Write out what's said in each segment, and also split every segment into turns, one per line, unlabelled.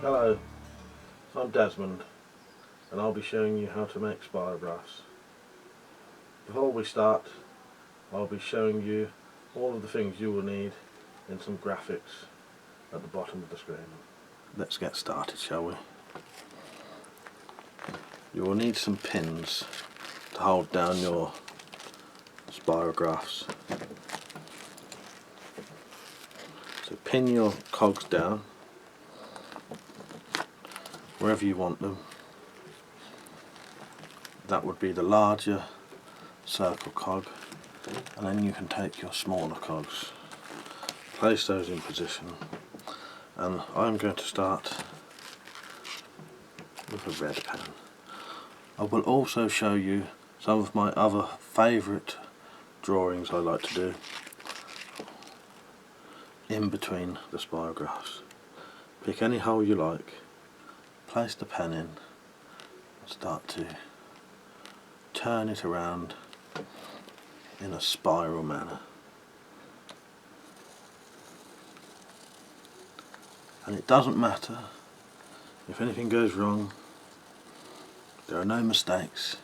Hello, I'm Desmond and I'll be showing you how to make spirographs. Before we start, I'll be showing you all of the things you will need in some graphics at the bottom of the screen. Let's get started, shall we? You will need some pins to hold down your spirographs. So pin your cogs down wherever you want them. That would be the larger circle cog, and then you can take your smaller cogs, place those in position, and I'm going to start with a red pen. I will also show you some of my other favourite drawings I like to do in between the spirographs. Pick any hole you like, place the pen in, and start to turn it around in a spiral manner. And it doesn't matter if anything goes wrong, there are no mistakes,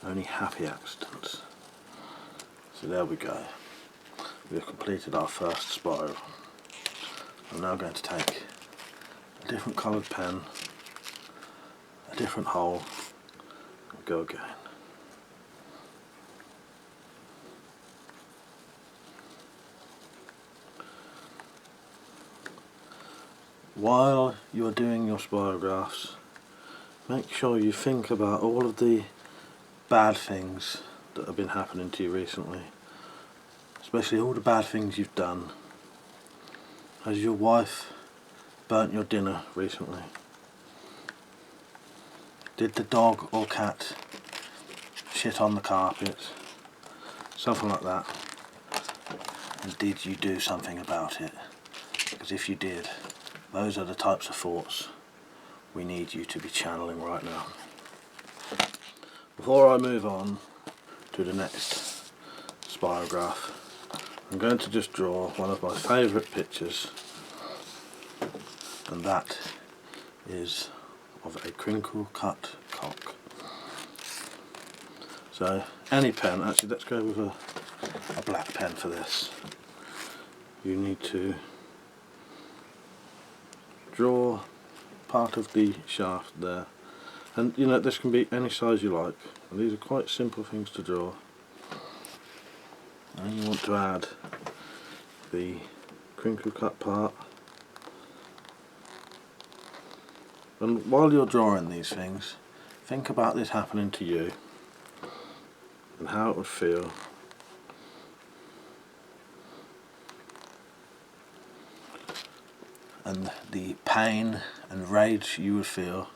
only happy accidents. So there we go. We have completed our first spiral. I'm now going to take a different coloured pen, a different hole, and go again. While you are doing your spirographs, make sure you think about all of the bad things that have been happening to you recently, especially all the bad things you've done. Has your wife burnt your dinner recently? Did the dog or cat shit on the carpet? Something like that. And did you do something about it? Because if you did, those are the types of thoughts we need you to be channeling right now. Before I move on to the next spirograph, I'm going to just draw one of my favourite pictures, and that is of a crinkle cut cock. So any pen, actually let's go with a black pen for this. You need to draw part of the shaft there, and you know, this can be any size you like, and these are quite simple things to draw. And you want to add the crinkle cut part, and while you're drawing these things, think about this happening to you and how it would feel. And the pain and rage you would feel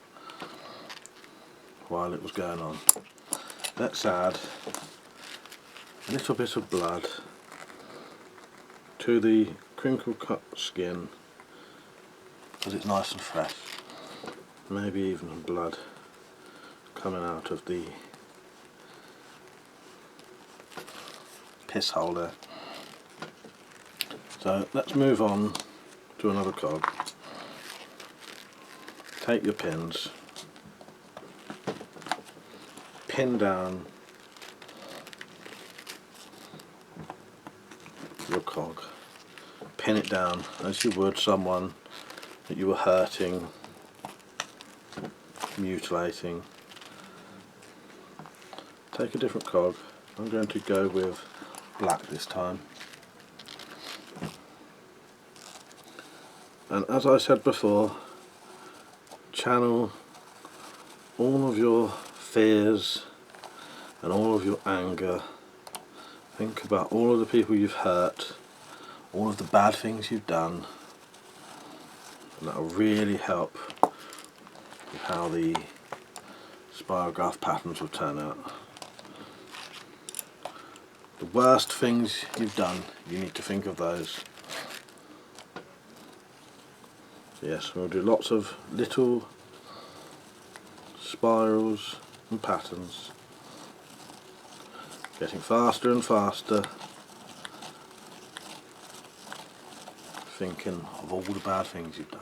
while it was going on. Let's add a little bit of blood to the crinkle cut skin because it's nice and fresh. Maybe even blood coming out of the piss hole there. So let's move on to another cog. Take your pins, pin down your cog, pin it down as you would someone that you were hurting, mutilating. Take a different cog. I'm going to go with black this time. And as I said before, channel all of your fears and all of your anger. Think about all of the people you've hurt, all of the bad things you've done, and that will really help with how the spirograph patterns will turn out. The worst things you've done, you need to think of those. Yes, we'll do lots of little spirals and patterns, getting faster and faster, thinking of all the bad things you've done.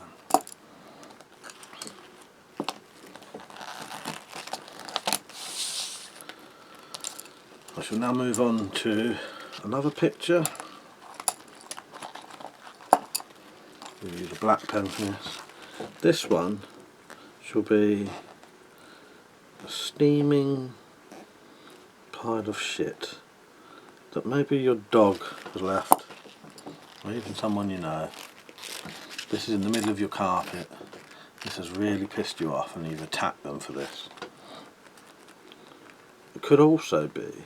shall now move on to another picture. We'll use a black pen for this. This one shall be a steaming pile of shit that maybe your dog has left, or even someone you know. This is in the middle of your carpet. This has really pissed you off and you've attacked them for this. It could also be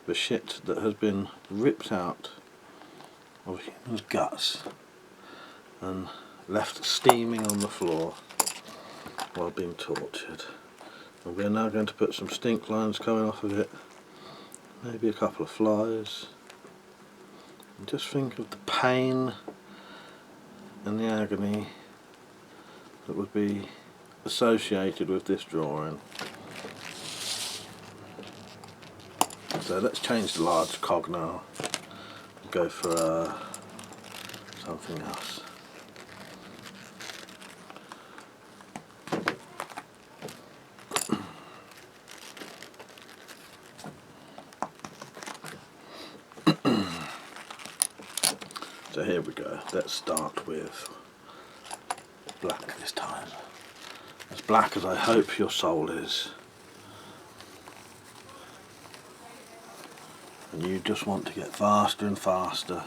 the shit that has been ripped out of humans' guts and left steaming on the floor while being tortured. And we're now going to put some stink lines coming off of it, maybe a couple of flies, and just think of the pain and the agony that would be associated with this drawing. So let's change the large cog now and go for something else. So here we go. Let's start with black this time. As black as I hope your soul is. And you just want to get faster and faster,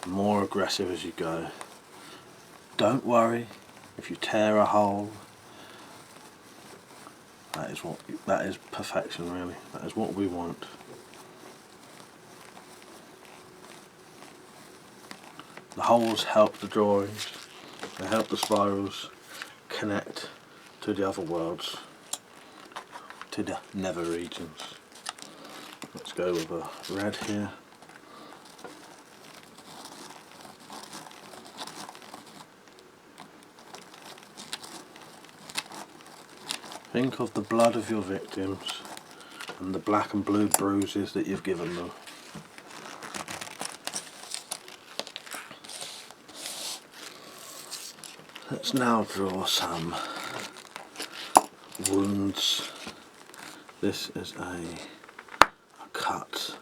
more aggressive as you go. Don't worry if you tear a hole. That is perfection, really. That is what we want. The holes help the drawings, they help the spirals connect to the other worlds, to the nether regions. Let's go with a red here. Think of the blood of your victims and the black and blue bruises that you've given them. Let's now draw some wounds. This is a cut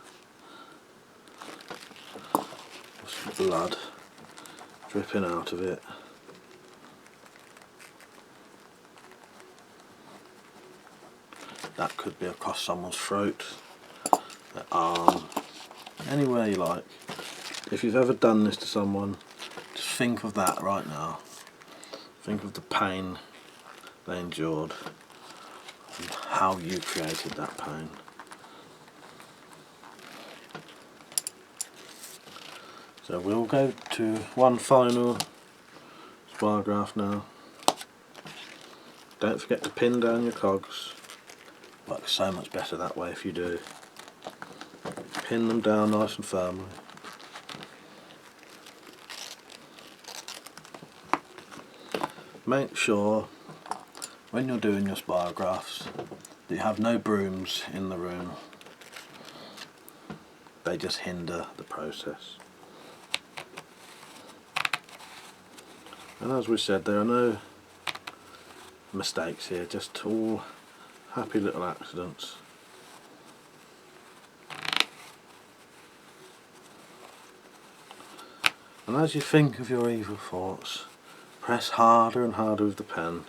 with some blood dripping out of it. That could be across someone's throat, their arm, anywhere you like. If you've ever done this to someone, just think of that right now. Think of the pain they endured and how you created that pain. So we'll go to one final spirograph now. Don't forget to pin down your cogs. Works so much better that way if you do. Pin them down nice and firmly. Make sure when you're doing your spirographs that you have no brooms in the room. They just hinder the process. And as we said, there are no mistakes here, just all happy little accidents. And as you think of your evil thoughts, press harder and harder with the pen,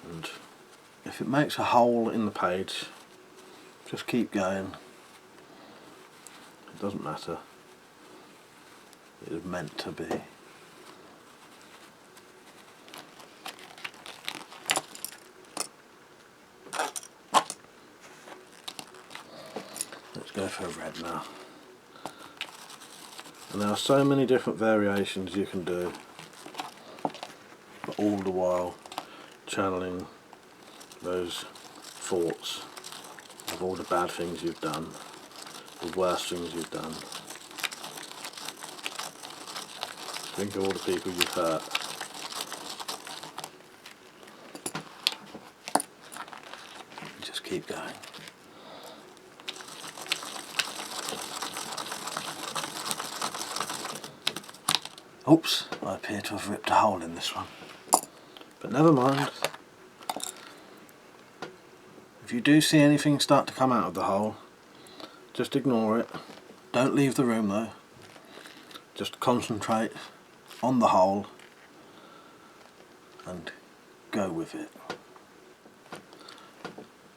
and if it makes a hole in the page, just keep going. It doesn't matter. It is meant to be. Let's go for a red now. And there are so many different variations you can do, but all the while channeling those thoughts of all the bad things you've done, the worst things you've done. Think of all the people you've hurt. Just keep going. Oops, I appear to have ripped a hole in this one. But never mind. If you do see anything start to come out of the hole, just ignore it. Don't leave the room though. Just concentrate on the hole and go with it.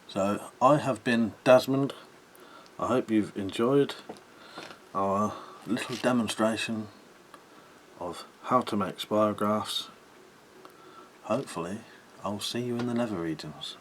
So I have been Desmond. I hope you've enjoyed our little demonstration of how to make spirographs. Hopefully I'll see you in the nether regions.